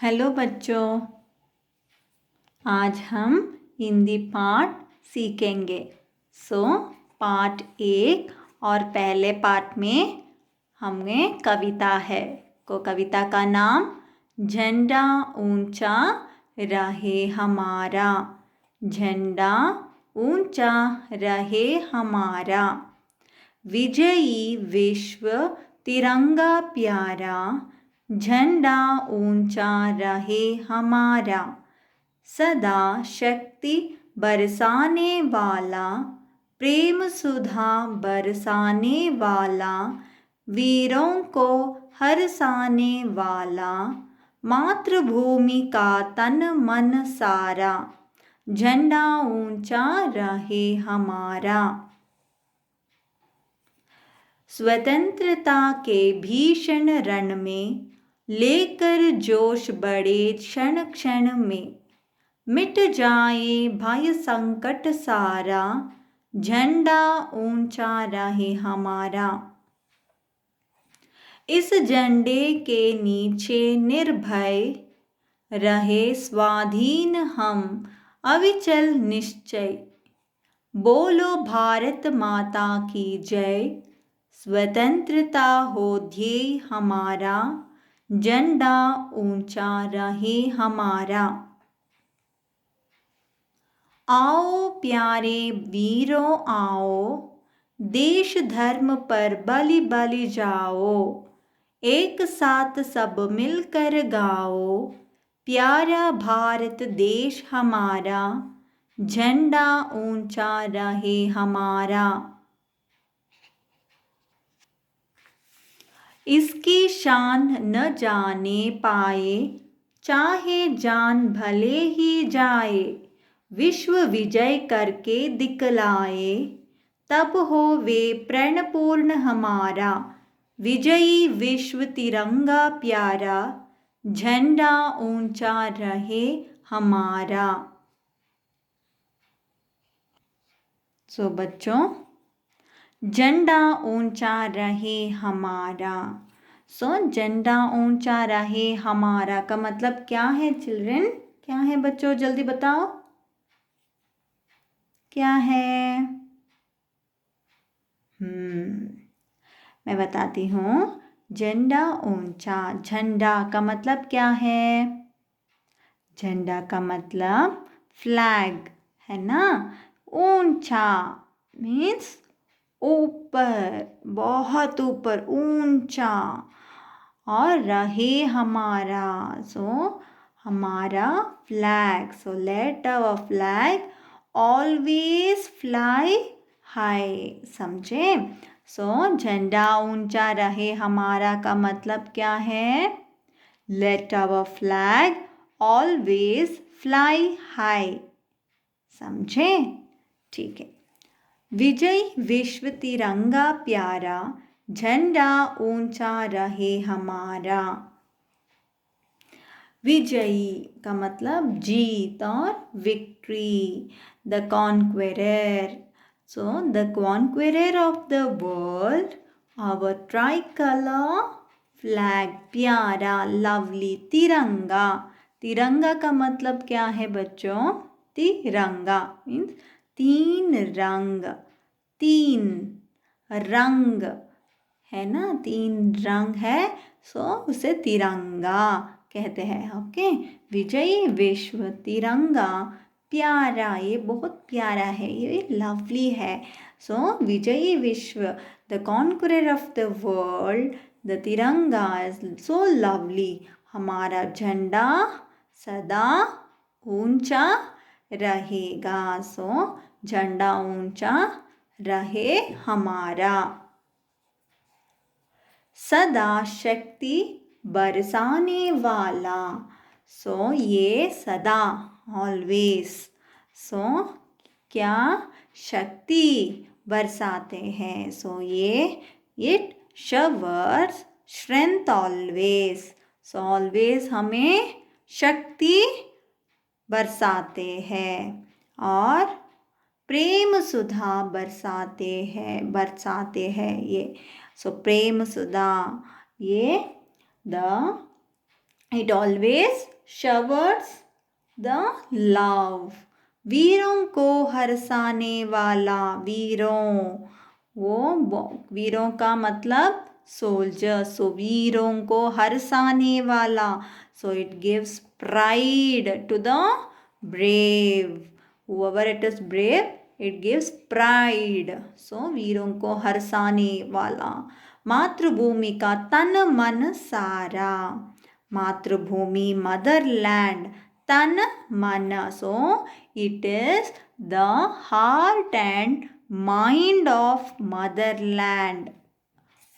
Hello बच्चों, आज हम हिंदी पाठ सीखेंगे। पार्ट 1 और पहले पार्ट में हमें कविता है। कविता का नाम झंडा ऊंचा रहे हमारा। झंडा ऊंचा रहे हमारा, विजयी विश्व तिरंगा प्यारा। झंडा ऊंचा रहे हमारा, सदा शक्ति बरसाने वाला, प्रेम सुधा बरसाने वाला, वीरों को हरसाने वाला, मातृभूमि का तन मन सारा। झंडा ऊंचा रहे हमारा। स्वतंत्रता के भीषण रण में लेकर जोश बढ़े क्षण क्षण में, मिट जाए भय संकट सारा। झंडा ऊंचा रहे हमारा, इस झंडे के नीचे निर्भय रहे स्वाधीन हम अविचल निश्चय। बोलो भारत माता की जय, स्वतंत्रता हो ध्येय हमारा। झंडा ऊंचा रहे हमारा। आओ प्यारे वीरों आओ, देश धर्म पर बलि बलि जाओ। एक साथ सब मिलकर गाओ, प्यारा भारत देश हमारा। झंडा ऊंचा रहे हमारा, इसकी शान न जाने पाए, चाहे जान भले ही जाए। विश्व विजय करके दिखलाए, तब हो वे प्रणपूर्ण हमारा। विजयी विश्व तिरंगा प्यारा, झंडा ऊंचा रहे हमारा। बच्चों, झंडा ऊंचा रहे हमारा। झंडा ऊंचा रहे हमारा का मतलब क्या है चिल्ड्रन? क्या है बच्चों, जल्दी बताओ क्या है? मैं बताती हूँ। झंडा ऊंचा, झंडा का मतलब क्या है? झंडा का मतलब फ्लैग है ना। ऊंचा मीन्स ऊपर, बहुत ऊपर, ऊंचा। और रहे हमारा, हमारा flag. Let our flag always fly high. समझे? झंडा ऊंचा रहे हमारा का मतलब क्या है? Let our flag always fly high. समझे? ठीक है। विजय विश्व तिरंगा प्यारा, झंडा ऊंचा रहे हमारा। विजयी का मतलब जीत और victory. The conqueror, the conqueror of the world, our tricolour flag, प्यारा, लवली, तिरंगा। तिरंगा का मतलब क्या है बच्चों? तिरंगा मीन्स तीन रंग, तीन रंग है ना, तीन रंग है, उसे तिरंगा कहते हैं। ओके, विजयी विश्व तिरंगा प्यारा, ये बहुत प्यारा है, ये लवली है। विजयी विश्व, the conqueror of the world, the तिरंगा इज सो लवली। हमारा झंडा सदा ऊंचा रहेगा। झंडा ऊंचा रहे हमारा, सदा शक्ति बरसाने वाला। ये सदा ऑलवेज, क्या शक्ति बरसाते हैं। ये इट शवर्स स्ट्रेंथ ऑलवेज। ऑलवेज हमें शक्ति बरसाते हैं और प्रेम सुधा बरसाते हैं ये। प्रेम सुधा, ये the It always showers the love. वीरों को हरसाने वाला, वीरों का मतलब सोल्जर. सो वीरों को हरसाने वाला. So it gives pride to the brave. Whoever it is brave, it gives pride. So वीरों को हरसाने वाला. मातृभूमि का तन मन सारा. मातृभूमि, motherland, tan mana. So it is the heart and mind of motherland.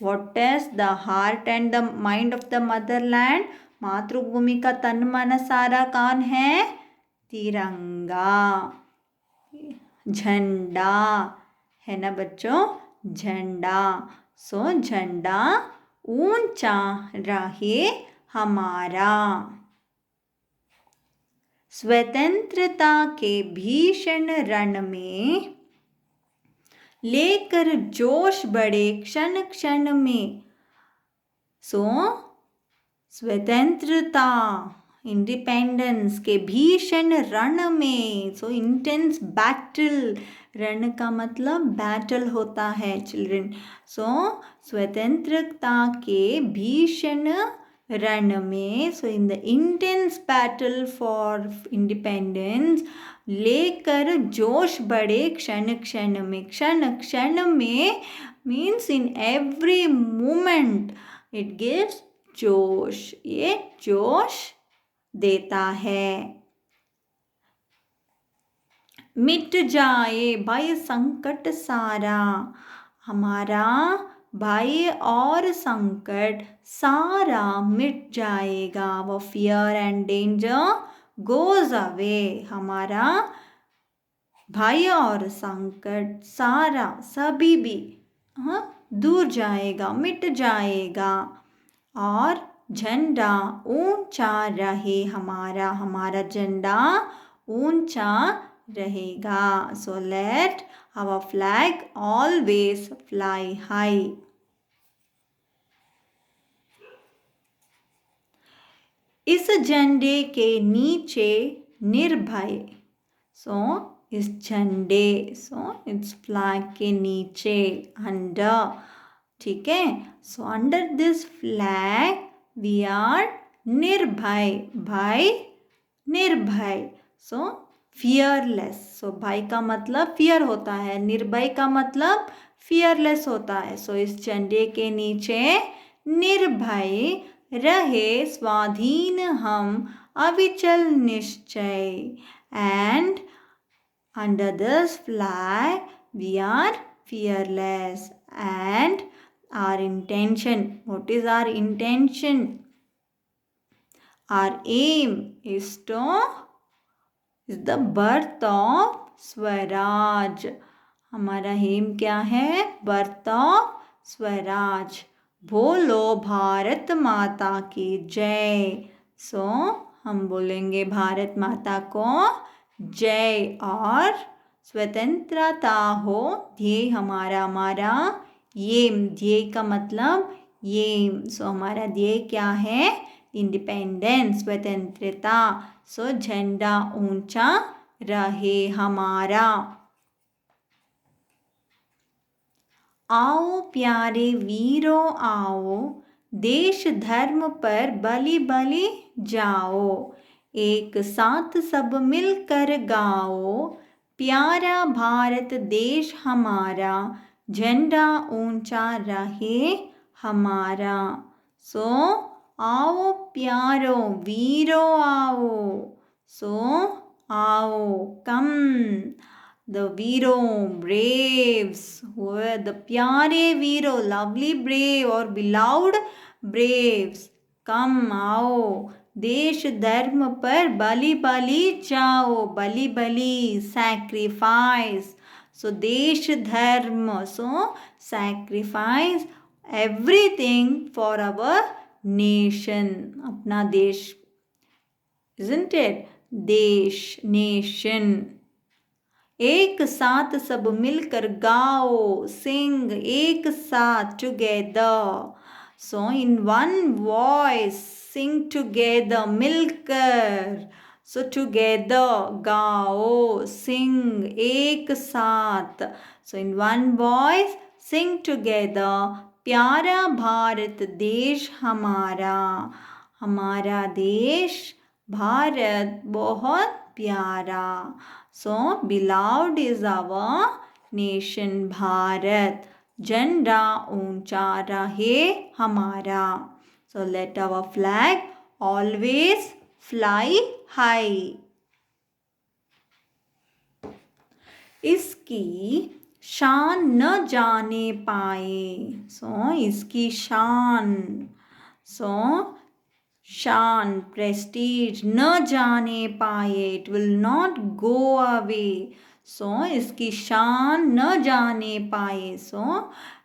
What is the heart and the mind of the motherland? मातृभूमि का तन मन सारा कौन है? तिरंगा, झंडा है ना बच्चों, झंडा. सो झंडा ऊंचा रहे हमारा. स्वतंत्रता के भीषण रण में लेकर जोश बढ़े क्षण क्षण में. सो स्वतंत्रता, इंडिपेंडेंस के भीषण रण में. So intense battle. रण का मतलब बैटल होता है चिल्ड्रन. सो स्वतंत्रता के भीषण रण में. So in the intense battle for independence, लेकर जोश बढ़े क्षण क्षण में. क्षण क्षण में means in every moment it gives जोश. ये जोश देता है. मिट जाए भय संकट सारा. हमारा भय और संकट सारा मिट जाएगा. वो fear and danger goes away. हमारा भय और संकट सारा, सभी भी दूर जाएगा, मिट जाएगा. और झंडा ऊंचा रहे हमारा. हमारा झंडा ऊंचा रहेगा. So let our flag always fly high. इस झंडे के नीचे निर्भय. सो इस झंडे, सो इस फ्लैग के नीचे, अंडर. ठीक है. So under this flag we are निर्भय. भय, निर्भय. सो फियरलेस. सो भय का मतलब फियर होता है, निर्भय का मतलब फियरलेस होता है. सो इस झंडे के नीचे निर्भय रहे स्वाधीन हम अविचल निश्चय. And under this flag we are fearless. And our intention, what is our intention? Our aim is the birth of Swaraj. हमारा एम क्या है? Birth of Swaraj. बोलो भारत माता की जय. सो हम बोलेंगे भारत माता को जय. और स्वतंत्रता हो ध्येय हमारा. हमारा एम, ध्येय का मतलब एम. सो हमारा ध्येय क्या है? इंडिपेंडेंस, स्वतंत्रता. सो झंडा ऊंचा रहे हमारा. आओ प्यारे वीरों आओ, देश धर्म पर बलि बलि जाओ. एक साथ सब मिलकर गाओ, प्यारा भारत देश हमारा, झंडा ऊंचा रहे हमारा. सो आओ प्यारो वीरो आओ. सो आओ, कम. The वीरो, braves, who are the प्यारे वीरो, lovely brave or beloved braves. कम, आओ. देश धर्म पर बलि बलि जाओ. बलि बलि, sacrifice. So देश धर्म, so sacrifice everything for our nation. अपना देश, isn't it? देश, nation. एक साथ सब मिलकर गाओ. Sing, एक साथ, together. So in one voice sing together, मिलकर. So together, गाओ, sing, एक साथ. So in one voice, sing together. प्यारा भारत देश हमारा. हमारा देश भारत बहुत प्यारा. So beloved is our nation Bharat. झंडा ऊंचा रहे हमारा. So let our flag always fly high. इसकी शान न जाने पाए. So इसकी शान. So शान, prestige, न जाने पाए. It will not go away. So इसकी शान न जाने पाए.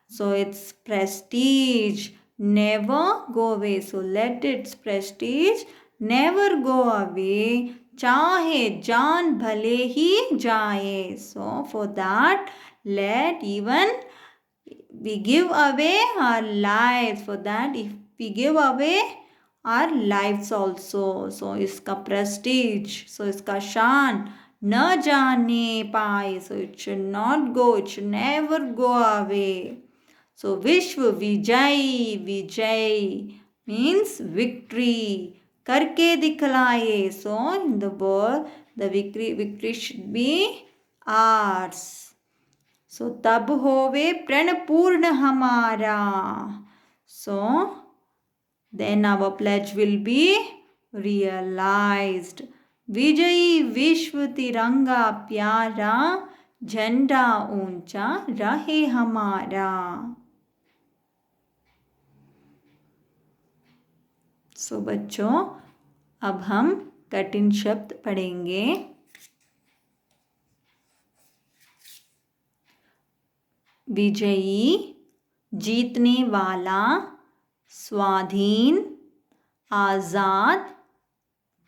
So its prestige never go away. So let its prestige never go away. चाहे जान भले ही जाए. So for that, let even we give away our lives. For that, if we give away our lives also. So इसका prestige, so इसका शान न जाने पाए. So it should not go, it should never go away. So विश्व विजय, विजय means victory. करके दिखलाए. So in the world, the victory should be ours. So तब होवे प्रण पूर्ण हमारा. So then our pledge will be realized. विजयी विश्व तिरंगा प्यारा, झंडा ऊंचा रहे हमारा. So बच्चों, अब हम कठिन शब्द पढ़ेंगे. विजयी, जीतने वाला, स्वाधीन, आजाद,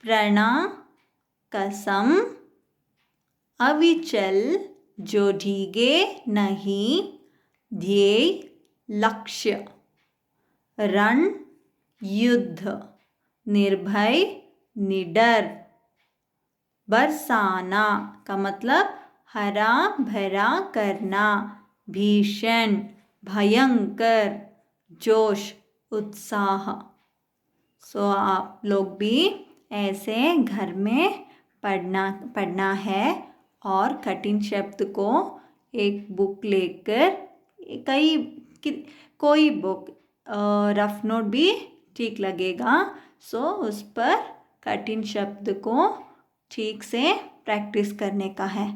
प्रणा, कसम, अविचल, जो ढीगे नहीं, ध्येय, लक्ष्य, रण, युद्ध, निर्भय, निडर, बरसाना का मतलब हरा भरा करना, भीषण, भयंकर, जोश, उत्साह. सो आप लोग भी ऐसे घर में पढ़ना है और कठिन शब्द को एक बुक लेकर कोई बुक रफ नोट भी ठीक लगेगा. सो उस पर कठिन शब्द को ठीक से प्रैक्टिस करने का है.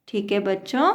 ठीक है बच्चों.